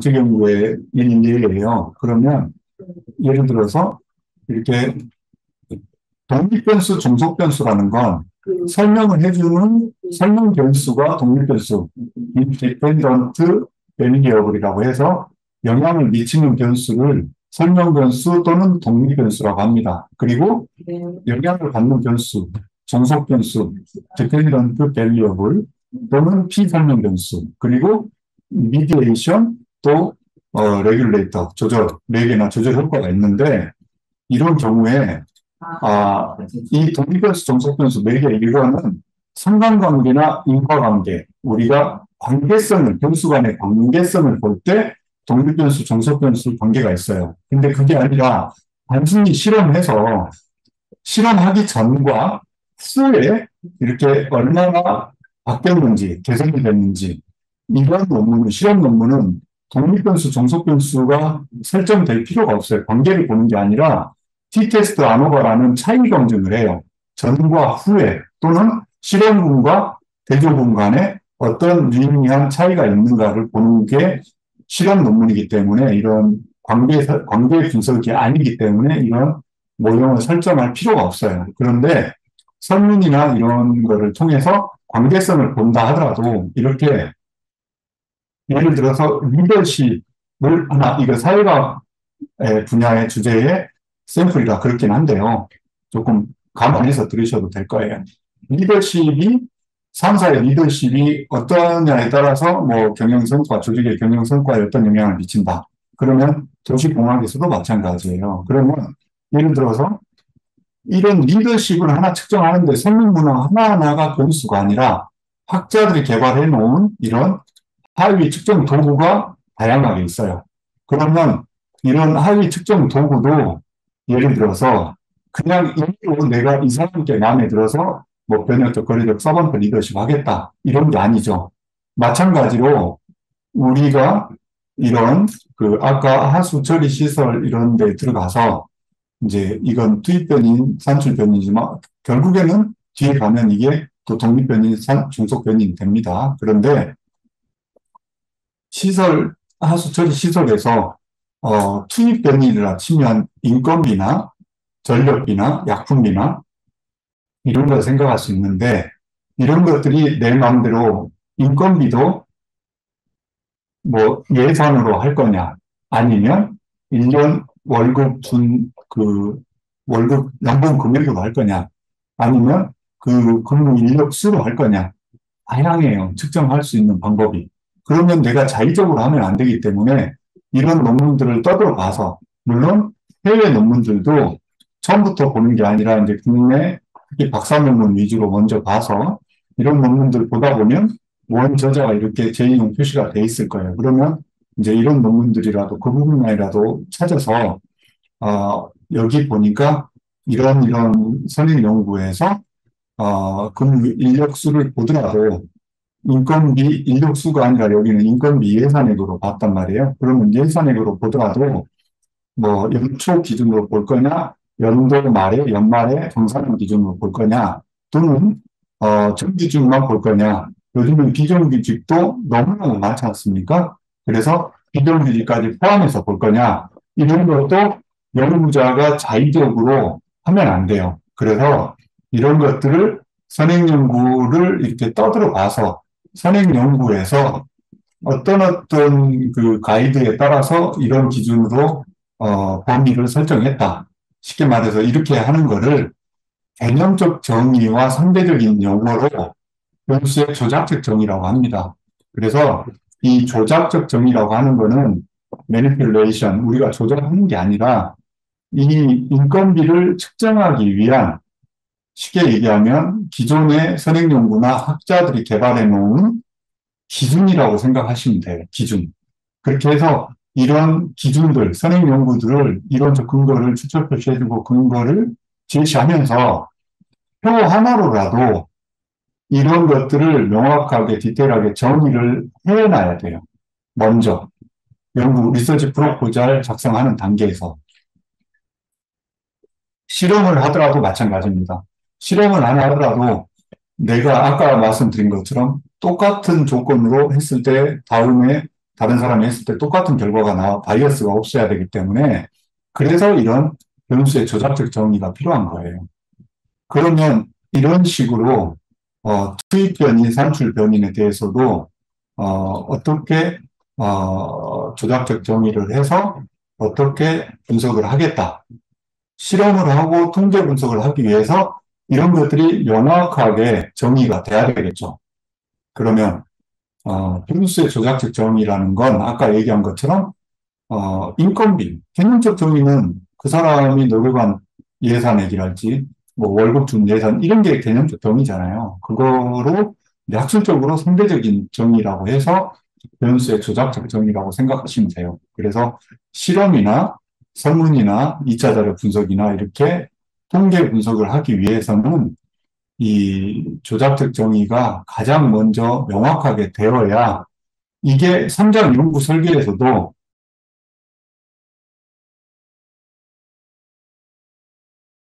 양적 연구의 일례예요. 그러면 예를 들어서 이렇게 독립변수, 종속변수라는 건 설명을 해주는 설명 변수가 독립변수, independent variable이라고 해서 영향을 미치는 변수를 설명 변수 또는 독립 변수라고 합니다. 그리고 영향을 받는 변수, 종속 변수, dependent variable 또는 피설명 변수, 그리고 mediation 또 regulator, 조절, 네 개나 조절 효과가 있는데 이런 경우에 이 독립변수, 종속변수 네 개 이거는 상관관계나 인과관계, 우리가 관계성을, 변수 간의 관계성을 볼 때 독립변수, 종속변수 관계가 있어요. 근데 그게 아니라 단순히 실험해서 실험하기 전과 후에 이렇게 얼마나 바뀌었는지, 개선이 됐는지 이런 논문은, 실험 논문은 독립변수, 종속변수가 설정될 필요가 없어요. 관계를 보는 게 아니라 t-테스트 아노바라는 차이 검증을 해요. 전과 후에 또는 실험군과 대조군 간에 어떤 유의미한 차이가 있는가를 보는 게 실험 논문이기 때문에 이런 관계 분석이 아니기 때문에 이런 모형을 설정할 필요가 없어요. 그런데 설문이나 이런 거를 통해서 관계성을 본다 하더라도 이렇게 예를 들어서 리더십을 하나, 이거 사회과학 분야의 주제의 샘플이라 그렇긴 한데요. 조금 감안해서 들으셔도 될 거예요. 리더십이, 상사의 리더십이 어떠냐에 따라서 뭐 경영성과, 조직의 경영성과에 어떤 영향을 미친다. 그러면 도시공학에서도 마찬가지예요. 그러면 예를 들어서 이런 리더십을 하나 측정하는데 설문문항 하나하나가 변수가 아니라 학자들이 개발해 놓은 이런 하위 측정 도구가 다양하게 있어요. 그러면 이런 하위 측정 도구도 예를 들어서 그냥 임의로 내가 이 사람께 마음에 들어서 뭐 변혁적, 거래적, 서번트 리더십 하겠다 이런 게 아니죠. 마찬가지로 우리가 이런 아까 하수 처리 시설 이런 데 들어가서 이제 이건 투입변인, 산출변이지만 결국에는 뒤에 가면 이게 또 독립변인, 중속변인이 됩니다. 그런데 시설, 하수 처리 시설에서 투입변인이라 치면 인건비나 전력비나 약품비나 이런 걸 생각할 수 있는데 이런 것들이 내 마음대로 인건비도 뭐 예산으로 할 거냐 아니면 1년 월급 월급 연봉 금액으로 할 거냐 아니면 그 근무 인력 수로 할 거냐 다양해요. 측정할 수 있는 방법이. 그러면 내가 자의적으로 하면 안 되기 때문에 이런 논문들을 떠들어 봐서 물론 해외 논문들도 처음부터 보는 게 아니라 이제 국내 특히 박사 논문 위주로 먼저 봐서 이런 논문들 보다 보면 원 저자가 이렇게 제2용 표시가 돼 있을 거예요. 그러면 이제 이런 논문들이라도 그 부분만이라도 찾아서 여기 보니까 이런 선행 연구에서 근무 인력수를 보더라도 인건비 인력수가 아니라 여기는 인건비 예산액으로 봤단 말이에요. 그러면 예산액으로 보더라도 뭐 연초 기준으로 볼 거냐, 연도 말에 연말에 정산한 기준으로 볼 거냐, 또는 정규직만 볼 거냐. 요즘은 비정규직도 너무너무 많지 않습니까? 그래서 비정규직까지 포함해서 볼 거냐. 이런 것도 연구자가 자의적으로 하면 안 돼요. 그래서 이런 것들을 선행연구를 이렇게 떠들어 봐서 선행연구에서 어떤 그 가이드에 따라서 이런 기준으로 범위를 설정했다. 쉽게 말해서 이렇게 하는 거를 개념적 정의와 상대적인 용어로 변수의 조작적 정의라고 합니다. 그래서 이 조작적 정의라고 하는 거는 manipulation, 우리가 조작하는 게 아니라 이 인건비를 측정하기 위한 쉽게 얘기하면 기존의 선행연구나 학자들이 개발해 놓은 기준이라고 생각하시면 돼요. 기준. 그렇게 해서 이런 기준들, 선행연구들을 이론적 근거를 추적 표시해주고 근거를 제시하면서 표 하나로라도 이런 것들을 명확하게 디테일하게 정의를 해놔야 돼요. 먼저 연구 리서치 프로포잘 작성하는 단계에서 실험을 하더라도 마찬가지입니다. 실험을 안 하더라도 내가 아까 말씀드린 것처럼 똑같은 조건으로 했을 때 다른 사람이 했을 때 똑같은 결과가 바이어스가 없어야 되기 때문에 그래서 이런 변수의 조작적 정의가 필요한 거예요. 그러면 이런 식으로 투입 변인, 산출 변인에 대해서도 어떻게 조작적 정의를 해서 어떻게 분석을 하겠다. 실험을 하고 통계 분석을 하기 위해서 이런 것들이 명확하게 정의가 돼야 되겠죠. 그러면 분수의 조작적 정의라는 건 아까 얘기한 것처럼 인건비, 개념적 정의는 그 사람이 노력한 예산액이랄지 뭐 월급 준 예산 이런 게 개념적 정의잖아요. 그거로 이제 학술적으로 상대적인 정의라고 해서 변수의 조작적 정의라고 생각하시면 돼요. 그래서 실험이나 설문이나 2차 자료 분석이나 이렇게 통계 분석을 하기 위해서는 이 조작적 정의가 가장 먼저 명확하게 되어야 이게 3장 연구 설계에서도